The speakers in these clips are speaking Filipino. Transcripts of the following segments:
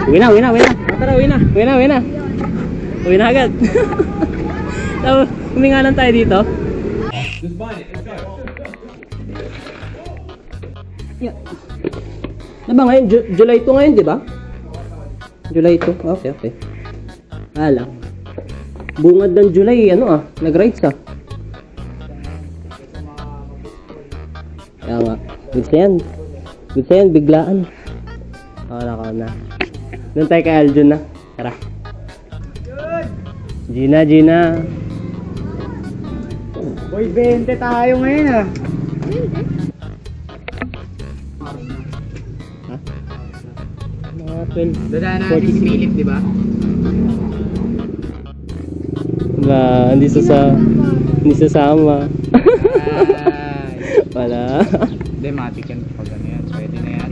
Uwi na, uwi na, uwi na. Tara, uwi na. Uwi na, uwi na. Uwi na agad. So, huminga lang tayo dito. Yeah. Ano ba ngayon? July 2 ngayon, di ba? July 2. Okay, okay. Alam. Bungad ng July, ano nag-rides ah. Kaya nga. Good yan. Good yan, biglaan. Wala na. Doon tayo kay Aljun na. Tara. Gina, Gina. Boy, 20 tayo ngayon ah. Ha? Mga 12. Dadaan natin si Philip, di ba? Wala, hindi sasama. Wala. Hindi, matik yan. Pag ano yan, pwede na yan.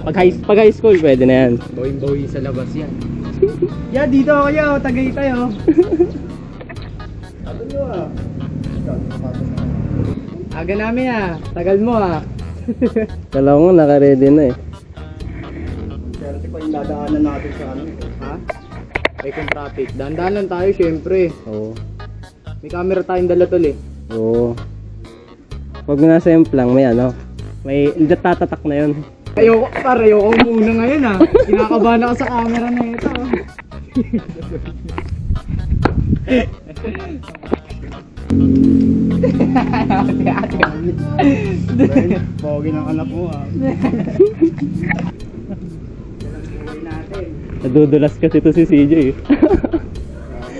Pag high school, pwede na yan. Boy sa labas yan. Yeah, dito ako yaw. Tagaytay oh. Ano nyo ah? Aga namin ah. Tagal mo ah. Kala ko naka-ready na eh. Pero pa yung dadaanan natin sa ano. Ha? May kung traffic. Dahan-dahan lang tayo syempre. Oo. May camera tayong dala tol eh. Oo. Pag nasa lang, may may tatatak na yun. Ayoko muna ngayon ah. Kinakabahan ako sa camera na ito. Pogi ng anak mo ah. Nadudulas kasi ito si CJ eh.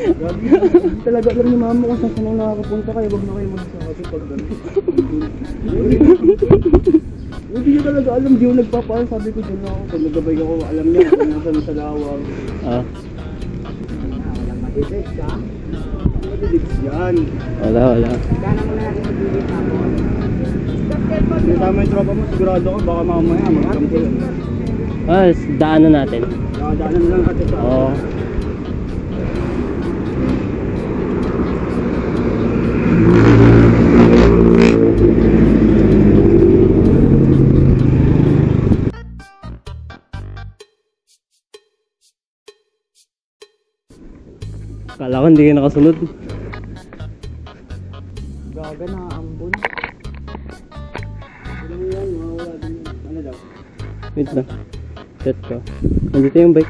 Hindi talaga alam ni mama kung saan nang nakakapunta kayo. Wag na kayo magsasabi pag gano'n. Hindi niya talaga alam. Di ko nagpapaan. Sabi ko dyan ako. Pag nagabay ako, alam niya kung nasan sa lawang. Walang matitext ha? Matitext yan. Wala. Gana mo na natin sa bilis ako. Kasama yung tropa mo, sigurado ko baka mamaya magkampo yun. Daanan natin. Daanan lang kasi sa Oo. Kala ko hindi kayo nakasunod. Gaga na ambon. Ano yan? Wala din yun. Ano daw? Wait lang. Set ko. Nandito yung bike.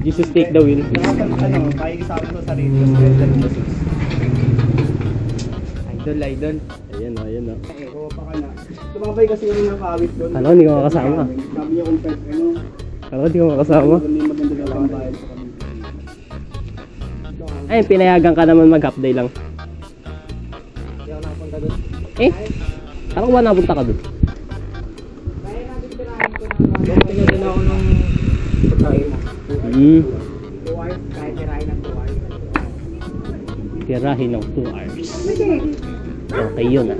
Jesus take the wheel. Ano, pakikisama ko sa rin. Idol. Ayan o. Kuha pa ka na. Tumabay kasi yung nakawit doon. Kala ko hindi ko makasama. Sabi niya kung pet, ano. Kala ko hindi ko makasama. Hindi maganda na lang bayad sa kami. Ay, pinayagan ka naman mag-half day lang. Hindi ako nakapunta doon. Kala ko ba napunta ka doon? Pinagin ako nung pagkain mo. 2 hours, kahit tirahin ng 2 hours. Tirahin ng 2 hours. Okay yun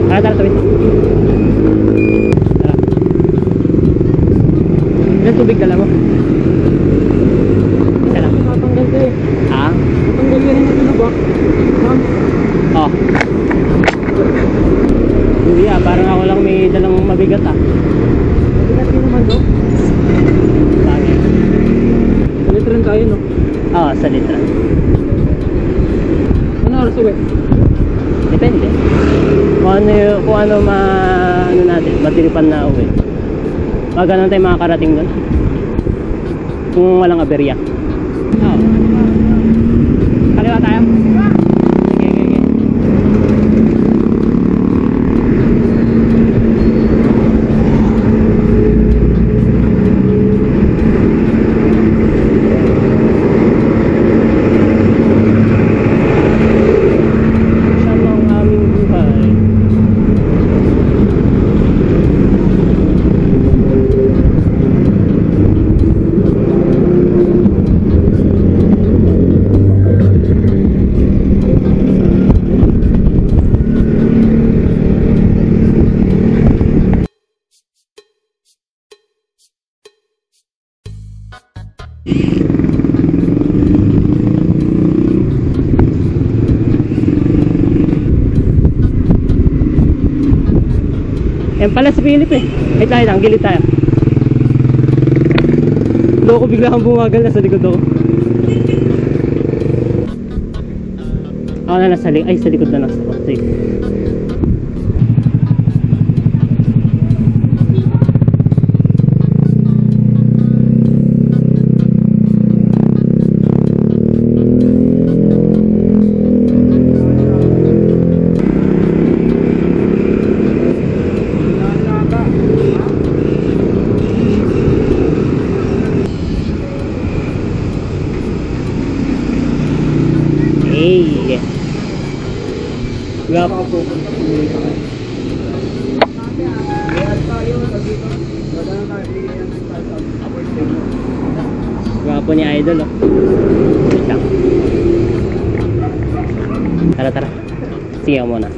Tara, tawid. Tara. Ilan tubig dala mo? Isa lang. Tatanggal ka eh. Tatanggal ka rin yung tinabak. Oh. Hindi parang ako lang may dalang mabigat Mabigat din naman do. Bagay. Sa litran tayo no? Oo, sa litran. Ano oras uwi? Depende. Kung ano natin, matiripan na uwi. Pag ganun tayo makakarating doon. Kung walang aberya. Oo. Kaliwa tayo? Okay. Yan pala si Philip eh. Ay tayo lang, gilid tayo. Loko bigla kang bumagal na sa likod ako. Ako na nasa likod. Ay, sa likod na nasa ako. Sige. Gap. Gwapo ni Idol oh. Wait lang. Tara tara. Sige ako muna.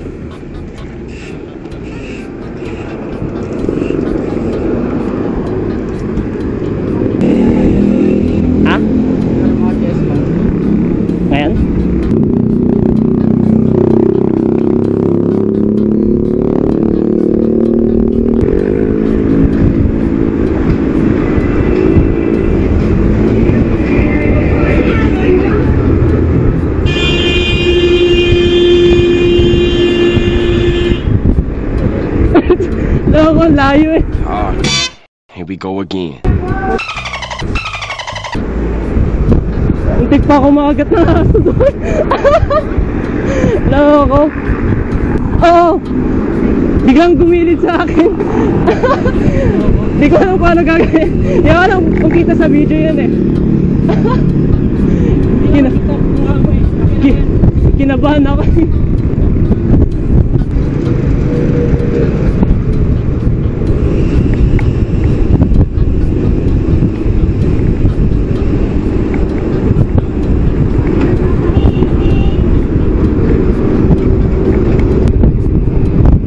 Ha? Ngayon? Loko, layo eh. Here we go again. Untik pa ako makagat na aso doon. Loko. Oo. Biglang gumilid sa akin. Di ko alam paano gagawin. Di ko alam kung kita sa video yan eh. Kinabahan ako.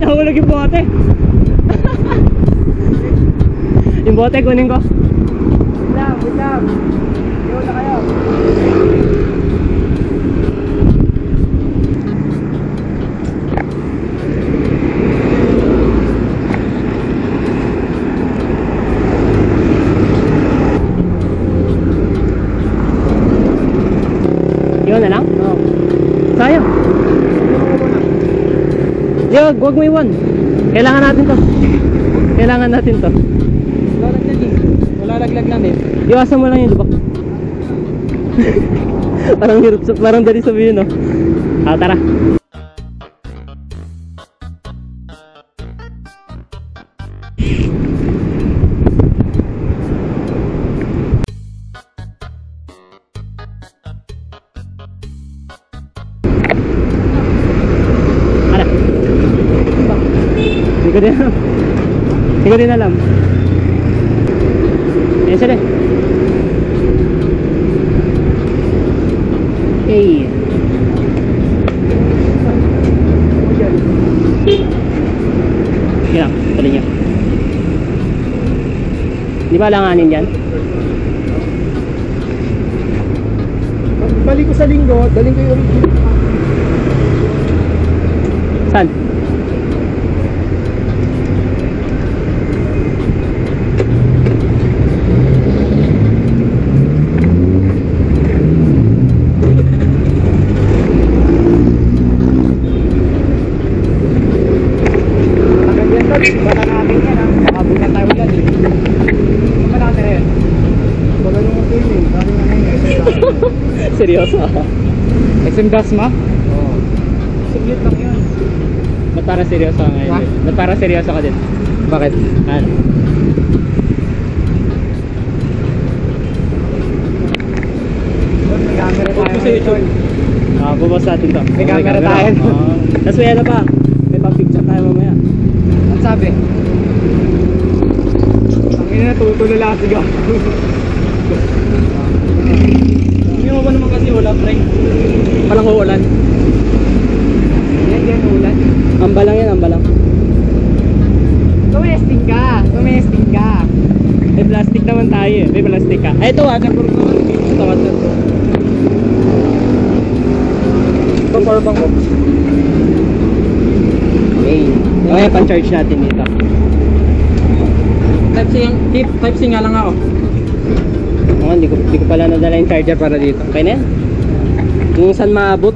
Nahulog yung bote. Yung bote kunin ko. Wait lang. Iwan na kayo. Yun na lang? Oo. Sayang. Wag mo iwan. Kailangan natin to. Kailangan natin to. Wala laglag eh. Wala laglag lang din. Iwasan mo lang yung lubak. Parang hirap, parang dali sabihin no. Tara. Hindi ko din alam. Ayan siya. Hey. Kaya, tali niya. Di ba alanganin dyan? Balik ko sa linggo, daling ko yung original. Saan? Baka natin yan ha. Makabukan tayo ulan eh. Baka natin yan. Wala nung feeling. Baka nga na yun. Seryoso? SM Dasma? Oo. Saglit lang yun. Ba't parang seryoso ka ngayon? Ha? Ba't parang seryoso ka din? Bakit? Ano? May camera tayo. Sa YouTube. Bubukas natin to. May camera tayo. Tapos may ano pa? May pang-picture tayo mamaya. Ang sabi? Ang ina natutulo lang sigaw. Hindi mo ba naman kasi wala, pre? Walang uulan. Yan ulan. Amba lang yan, amba lang. Tumesting ka. May plastic naman tayo eh. May plastic ka. Ay, ito waterproof naman. Ito waterproof. Ito power bank ko. Okay. Okay, pan-charge natin dito. Type C nga lang ako. Hindi ko pala nadala yung charger para dito. Okay na yan. Yung saan maabot.